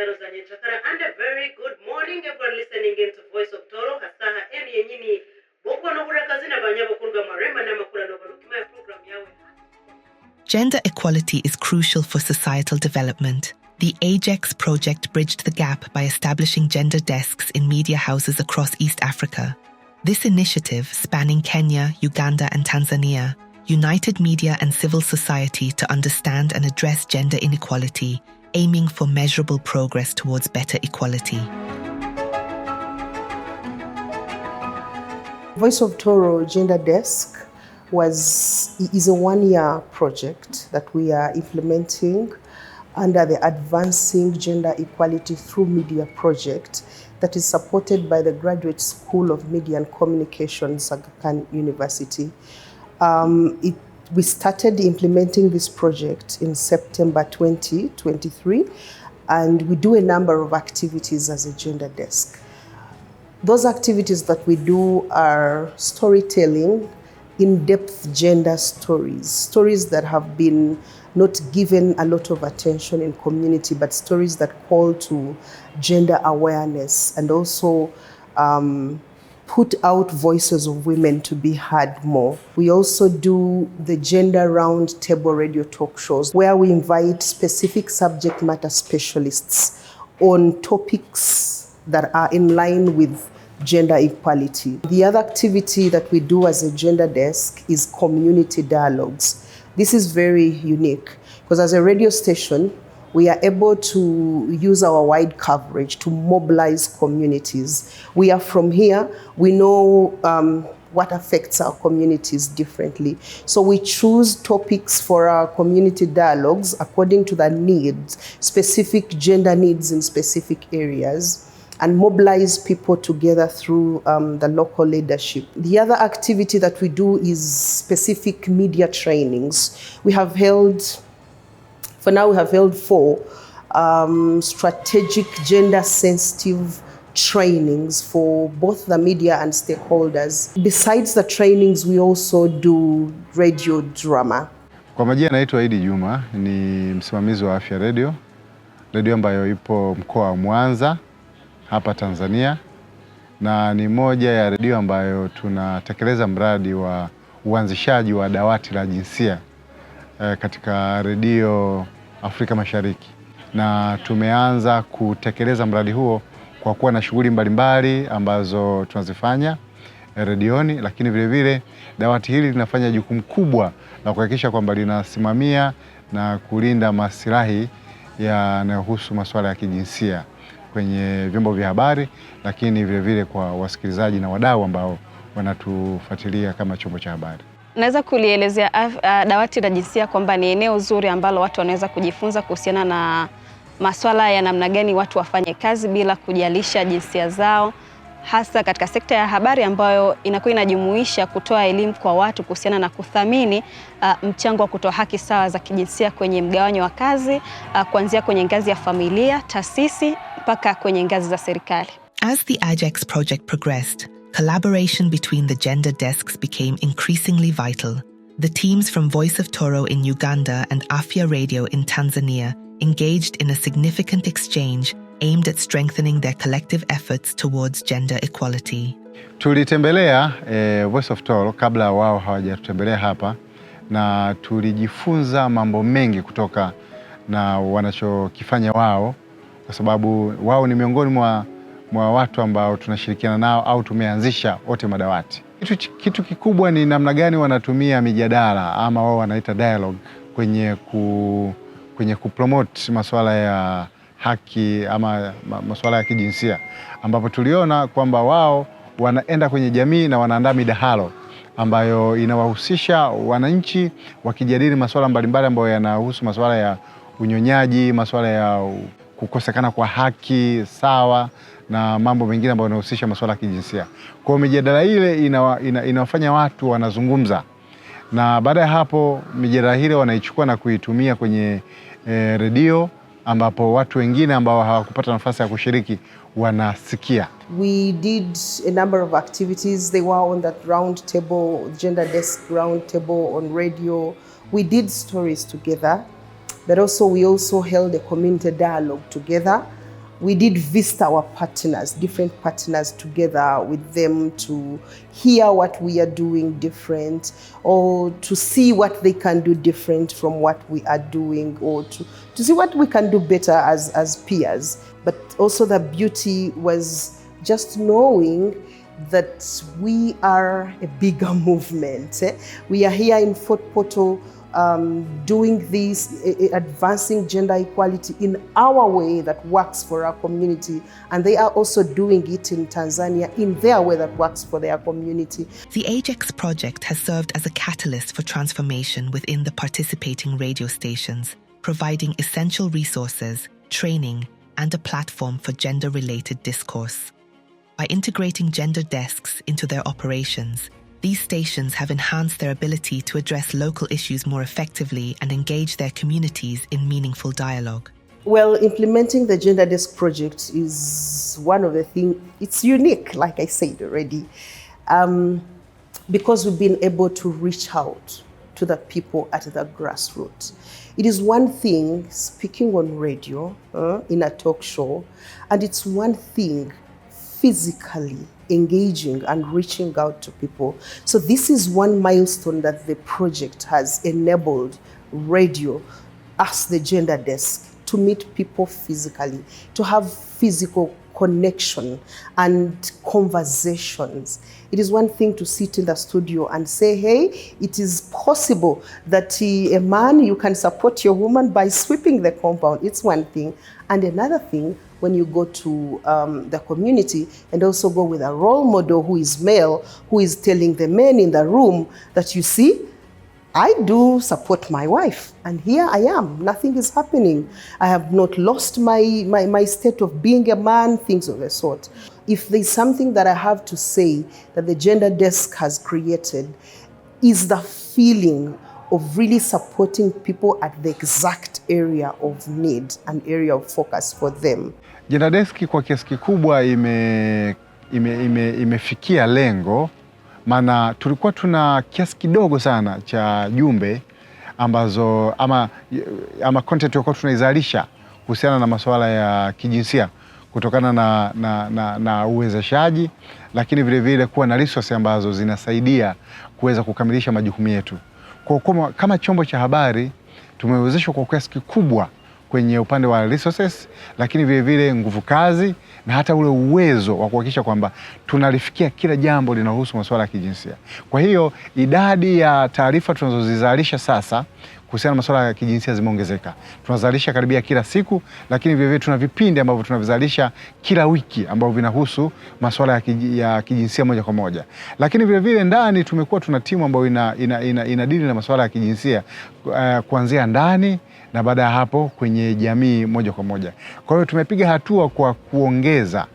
And a very good morning everyone listening into Voice of Toro hasaha eni yenyini bokwa no burakazina banyabo kurwa marema na makula no balukima program yawe. Gender equality is crucial for societal development. The AGEX project bridged the gap by establishing gender desks in media houses across East Africa. This initiative, spanning Kenya, Uganda, and Tanzania, united media and civil society to understand and address gender inequality, aiming for measurable progress towards better equality. Voice of Toro Gender Desk is a one-year project that we are implementing under the Advancing Gender Equality Through Media project that is supported by the Graduate School of Media and Communications, Aga Khan University. We started implementing this project in September 2023, and we do a number of activities as a gender desk. Those activities that we do are storytelling, in-depth gender stories that have been not given a lot of attention in community, but stories that call to gender awareness and also put out voices of women to be heard more. We also do the gender round table radio talk shows where we invite specific subject matter specialists on topics that are in line with gender equality. The other activity that we do as a gender desk is community dialogues. This is very unique because as a radio station, we are able to use our wide coverage to mobilize communities. We are from here, we know what affects our communities differently. So we choose topics for our community dialogues according to the needs, specific gender needs in specific areas, and mobilize people together through the local leadership. The other activity that we do is specific media trainings. We have held 4 strategic gender-sensitive trainings for both the media and stakeholders. Besides the trainings, we also do radio drama. Kwa majina naitwa Idi Juma, ni msimamizi wa Afya Radio ambayo ipo mkoa wa Mwanza hapa Tanzania, na ni moja ya redio ambayo tunatekeleza mradi wa uanzishaji wa dawati la jinsia katika redio Afrika Mashariki, na tumeanza kutekeleza mradi huo kwa kuwa na shughuli mbalimbali ambazo tunazifanya redioni, lakini vile vile dawati hili linafanya jukumu kubwa la kuhakikisha kwamba linasimamia na kulinda maslahi yanayohusu masuala ya kijinsia kwenye vyombo vya habari, lakini vile vile kwa wasikilizaji na wadau ambao wanatufuatilia kama chombo cha habari. Naweza kulielezea dawati la jinsia kwamba ni eneo zuri ambalo watu wanaweza kujifunza kuhusiana na masuala ya namna gani watu wafanye kazi bila kujalisha jinsia zao, hasa katika sekta ya habari ambayo inakuwa inajumuisha kutoa elimu kwa watu kuhusiana na kuthamini mchango wa kutoa haki sawa za kijinsia kwenye mgawanyo wa kazi, kuanzia kwenye ngazi ya familia, taasisi mpaka kwenye ngazi za serikali. As the AGEX project progressed, collaboration between the gender desks became increasingly vital. The teams from Voice of Toro in Uganda and Afya Radio in Tanzania engaged in a significant exchange aimed at strengthening their collective efforts towards gender equality. Tulitembelea Voice of Toro kabla wao hawajatembelea hapa, na tulijifunza mambo mengi kutoka na wanachokifanya wao, kwa sababu wao ni miongoni mwa watu ambao tunashirikiana nao au tumeanzisha wote madawati. Kitu kikubwa ni namna gani wanatumia mijadala ama wao wanaita dialogue kwenye kupromote masuala ya haki ama masuala ya kijinsia, ambapo tuliona kwamba wao wanaenda kwenye jamii na wanaandaa midahalo ambayo inawahusisha wananchi wakijadili masuala mbalimbali ambayo yanahusu masuala ya unyonyaji, masuala ya kukosekana kwa haki sawa na mambo mengine ambayo yanahusisha masuala ya kijinsia. Kwa mijadala ile inawafanya watu wanazungumza, na baada ya hapo mijadala ile wanaichukua na kuitumia kwenye redio ambapo watu wengine ambao hawakupata nafasi ya kushiriki wanasikia. We did a number of activities. They were on that round table, gender desk round table on radio. We did stories together, but also we held a community dialogue together We did visit our partners, different partners, together with them to hear what we are doing different, or to see what they can do different from what we are doing, or to see what we can do better as peers. But also the beauty was just knowing that we are a bigger movement. We are here in Fort Portal doing this, advancing gender equality in our way that works for our community. And they are also doing it in Tanzania in their way that works for their community. The AGEX project has served as a catalyst for transformation within the participating radio stations, providing essential resources, training, and a platform for gender-related discourse. By integrating gender desks into their operations, these stations have enhanced their ability to address local issues more effectively and engage their communities in meaningful dialogue. Well, implementing the Gender Desk project is one of the things, it's unique, like I said already, because we've been able to reach out to the people at the grassroots. It is one thing speaking on radio, in a talk show, and it's one thing physically engaging and reaching out to people. So this is one milestone that the project has enabled radio as the Gender Desk to meet people physically, to have physical connection and conversations. It is one thing to sit in the studio and say, hey, it is possible that a man, you can support your woman by sweeping the compound. It's one thing. And another thing, when you go to the community and also go with a role model who is male, who is telling the men in the room that, you see, I do support my wife, and here I am, nothing is happening. I have not lost my state of being a man, things of the sort. If there's something that I have to say that the Gender Desk has created, is the feeling of really supporting people at the exact area of need and area of focus for them. Gender Desk kwa kiasi kikubwa imefikia lengo, maana tulikuwa tuna kiasi kidogo sana cha jumbe ambazo ama content tulikuwa tunaizalisha kuhusiana na masuala ya kijinsia kutokana na uwezeshaji, lakini vile vile kuwa na resources ambazo zinasaidia kuweza kukamilisha majukumu yetu. Kwa kama chombo cha habari tumewezeshwa kwa kiasi kikubwa kwenye upande wa resources, lakini vile vile nguvu kazi na hata ule uwezo wa kuhakikisha kwamba tunalifikia kila jambo linalohusu masuala ya kijinsia. Kwa hiyo idadi ya taarifa tunazozizalisha sasa kuhusiana na masuala ya kijinsia zimeongezeka. Tunazalisha karibia kila siku, lakini vile vile tuna vipindi ambavyo tunavizalisha kila wiki ambavyo vinahusu masuala ya kijinsia moja kwa moja. Lakini vile vile ndani tumekuwa tuna timu ambayo inadili na masuala ya kijinsia kuanzia ndani na baada ya hapo kwenye jamii moja kwa moja. Kwa hiyo tumepiga hatua kwa kuongeza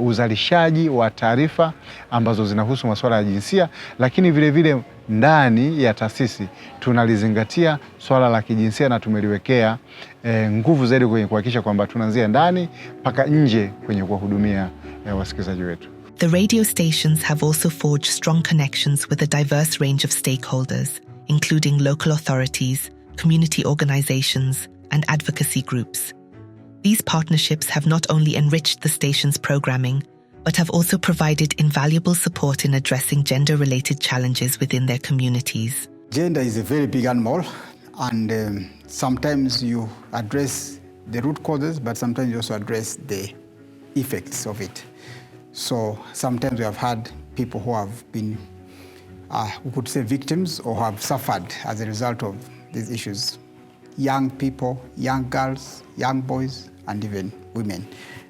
uzalishaji wa taarifa ambazo zinahusu masuala ya jinsia, lakini vile vile ndani ya taasisi tunalizingatia swala la kijinsia na tumeliwekea nguvu zaidi kwenye kuhakikisha kwamba tunaanzia ndani mpaka nje kwenye kuwahudumia wasikilizaji wetu. The radio stations have also forged strong connections with a diverse range of stakeholders, including local authorities, community organizations, and advocacy groups. These partnerships have not only enriched the station's programming, but have also provided invaluable support in addressing gender-related challenges within their communities. Gender is a very big animal, and sometimes you address the root causes, but sometimes you also address the effects of it. So sometimes we have had people who have been, we could say victims, or have suffered as a result of these issues. Young people, young girls, young boys, and even women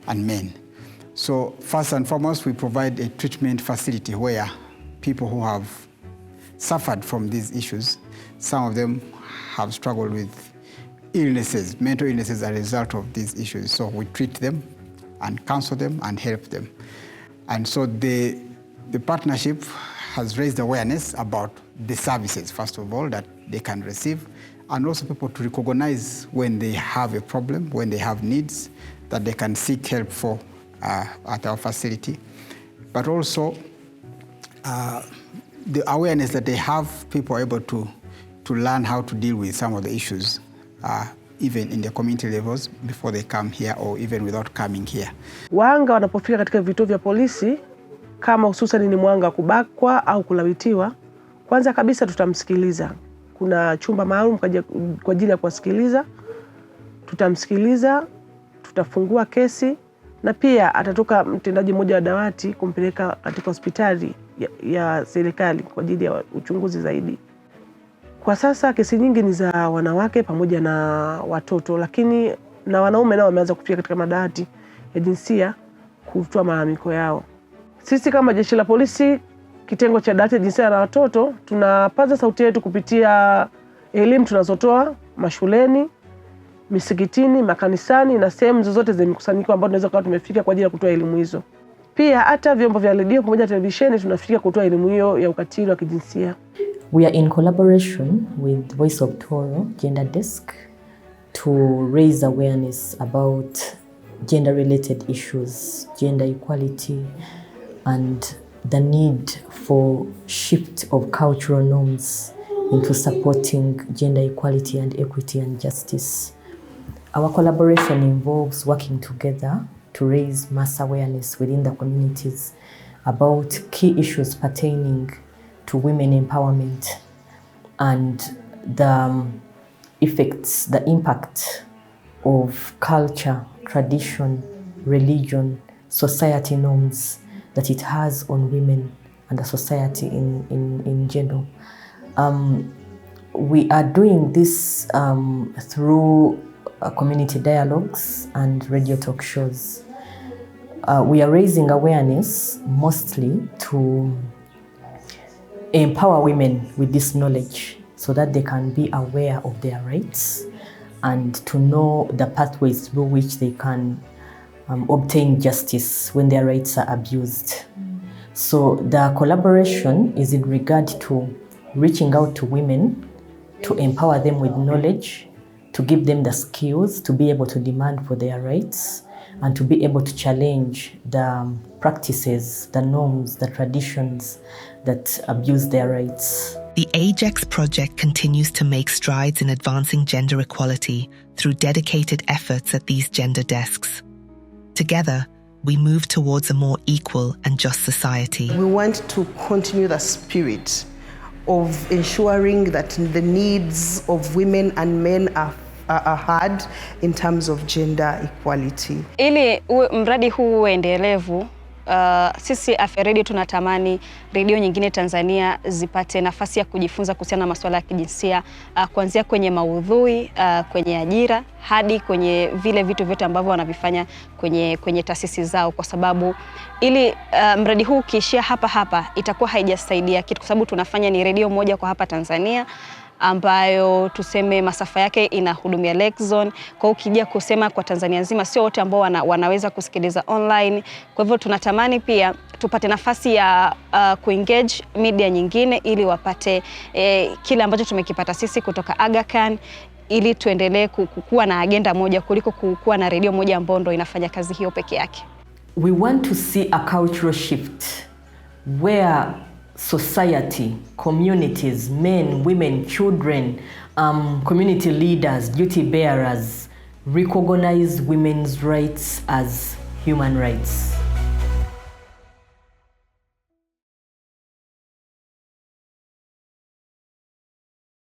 and men. So first and foremost, we provide a treatment facility where people who have suffered from these issues, some of them have struggled with illnesses, mental illnesses as a result of these issues. So we treat them and counsel them and help them. And so the partnership has raised awareness about the services, first of all, that they can receive, and also people to recognize when they have a problem, when they have needs, that they can seek help for at our facility. But also the awareness that they have, people are able to learn how to deal with some of the issues even in the community levels before they come here or even without coming here. Wahanga wanapofika katika vituo vya polisi, kama hususan ni mwanga kubakwa au kulawitiwa, kwanza kabisa tutamsikiliza. Kuna chumba maalum kwa ajili ya kuwasikiliza. Tutamsikiliza, tutafungua kesi, na pia atatoka mtendaji mmoja wa dawati kumpeleka katika hospitali ya serikali kwa ajili ya uchunguzi zaidi. Kwa sasa kesi nyingi ni za wanawake pamoja na watoto, lakini na wanaume nao wameanza kufika katika madawati ya jinsia kutoa malalamiko yao. Sisi kama jeshi la polisi, kitengo cha dawati ya jinsia na watoto, tunapaza sauti yetu kupitia elimu tunazotoa mashuleni, misikitini, makanisani na sehemu zozote zenye mikusanyiko ambapo tunaweza kuwa tumefika kwa ajili ya kutoa elimu hizo. Pia hata vyombo vya redio pamoja na televisheni tunafika kutoa elimu hiyo ya ukatili wa kijinsia. We are in collaboration with Voice of Toro Gender Desk to raise awareness about gender-related issues, gender equality, and the need for shift of cultural norms into supporting gender equality and equity and justice. Our collaboration involves working together to raise mass awareness within the communities about key issues pertaining to women empowerment and the effects, the impact of culture, tradition, religion, society norms that it has on women and the society in general. We are doing this through community dialogues and radio talk shows. We are raising awareness mostly to empower women with this knowledge so that they can be aware of their rights and to know the pathways through which they can obtain justice when their rights are abused. So the collaboration is in regard to reaching out to women, to empower them with knowledge, to give them the skills to be able to demand for their rights and to be able to challenge the practices, the norms, the traditions that abuse their rights. The AGEC project continues to make strides in advancing gender equality through dedicated efforts at these gender desks. Together, we move towards a more equal and just society. We want to continue the spirit of ensuring that the needs of women and men are heard in terms of gender equality. Ili mradi huu uendelevu, sisi Afya Radio tunatamani redio nyingine Tanzania zipate nafasi ya kujifunza kuhusiana na masuala ya kijinsia, kuanzia kwenye maudhui, kwenye ajira hadi kwenye vile vitu vyote ambavyo wanavifanya kwenye taasisi zao, kwa sababu ili mradi huu ukiishia hapa itakuwa haijasaidia kitu, kwa sababu tunafanya ni redio moja kwa hapa Tanzania ambayo tuseme masafa yake inahudumia Lake Zone. Kwa ukija kusema kwa Tanzania nzima sio wote ambao wanaweza kusikiliza online. Kwa hivyo tunatamani pia tupate nafasi ya kuengage media nyingine ili wapate kile ambacho tumekipata sisi kutoka Aga Khan, ili tuendelee kuwa na agenda moja kuliko kuwa na redio moja ambayo ndio inafanya kazi hiyo peke yake. We want to see a cultural shift where society, communities, men, women, children, community leaders, duty bearers recognize women's rights as human rights.